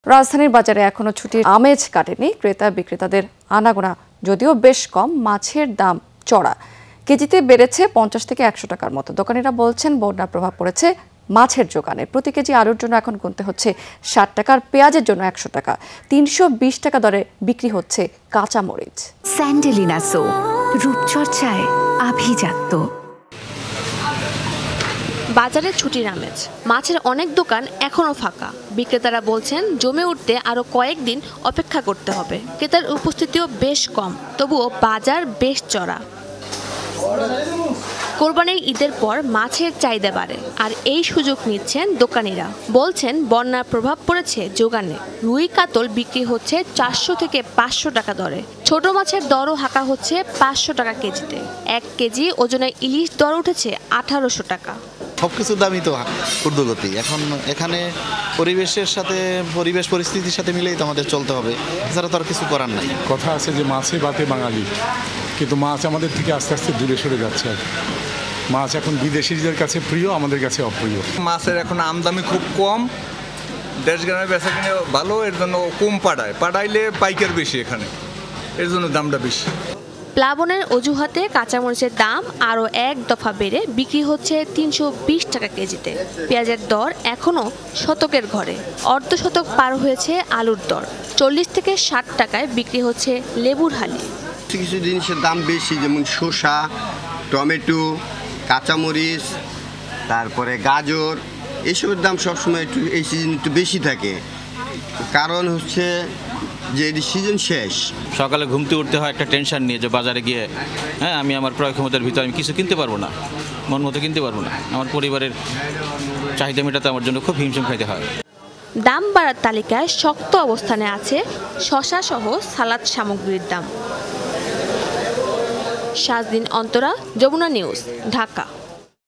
রাজধানীর বাজারে এখনো ছুটির আমেজ কাটেনি। ক্রেতা বিক্রেতাদের আনাগোনা যদিও বেশ কম, মাছের দাম চড়া, কেজিতে বেড়েছে 50 থেকে 100 টাকার মতো। দোকানিরা বলছেন বন্যার প্রভাব পড়েছে মাছের জোগানে। প্রতি কেজি আলুর জন্য এখন গুনতে হচ্ছে 60 টাকা, আর পেঁয়াজের জন্য 100 টাকা। 320 টাকা দরে বিক্রি হচ্ছে কাঁচা মরিচ। স্যান্ডেলিনা সো, রূপচর্চায় আভিজাত্য। বাজারে ছুটির আমেজ, মাছের অনেক দোকান এখনো ফাঁকা। বিক্রেতারা বলছেন জমে উঠতে আরো কয়েকদিন অপেক্ষা করতে হবে। ক্রেতার উপস্থিতিও বেশ কম, তবুও বাজার বেশ চড়া। কোরবানির ঈদের পর মাছের চাহিদা বাড়ে, আর এই সুযোগ নিচ্ছেন দোকানিরা। বলছেন বন্যার প্রভাব পড়েছে যোগানে। রুই কাতল বিক্রি হচ্ছে 400 থেকে 500 টাকা দরে। ছোট মাছের দরও হাঁকা হচ্ছে 500 টাকা কেজিতে। 1 কেজি ওজনের ইলিশ দর উঠেছে 1800 টাকা। সবকিছুর দামই তো ঊর্ধ্বগতি। এখন এখানে পরিবেশ পরিস্থিতির সাথে মিলেই তো আমাদের চলতে হবে, এছাড়া তো আর কিছু করার নাই। কথা আছে যে মাছে ভাতে বাঙালি, কিন্তু মাছ আমাদের থেকে আস্তে আস্তে দূরে সরে যাচ্ছে। মাছ এখন বিদেশিদের কাছে প্রিয়, আমাদের কাছে অপ্রিয়। মাছের এখন আমদানি খুব কম, দেশ গ্রামে বেচা কিনে ভালো, এর জন্য কম পাঠাইলে পাইকার বেশি এখানে, এর জন্য দামটা বেশি। প্লাবনের অজুহাতে কাঁচামরিচের দাম আরও 1 দফা বেড়ে বিক্রি হচ্ছে 320 টাকা কেজিতে। পেঁয়াজের দর এখনও শতকের ঘরে, অর্ধশতক পার হয়েছে আলুর দর। 40 থেকে 60 টাকায় বিক্রি হচ্ছে লেবুর হালি। কিছু জিনিসের দাম বেশি, যেমন শসা, টমেটো, কাঁচামরিচ, তারপরে গাজর, এসবের দাম সবসময় একটু এই সিজন একটু বেশি থাকে। কারণ হচ্ছে যে সিজন শেষ। সকালে ঘুমতে উঠতে হয় একটা টেনশন নিয়ে যে বাজারে গিয়ে আমি আমার ক্রয় ক্ষমতার ভিতরে আমি কিছু কিনতে পারবো না, মন মতো কিনতে পারবো না। আমার পরিবারের চাহিদা মেটাতে আমার জন্য খুব হিমশিম খাইতে হয়। দাম বাড়ার তালিকায় শক্ত অবস্থানে আছে শসা সহ সালাদ সামগ্রীর দাম। শাজদিন অন্তরা, যমুনা নিউজ, ঢাকা।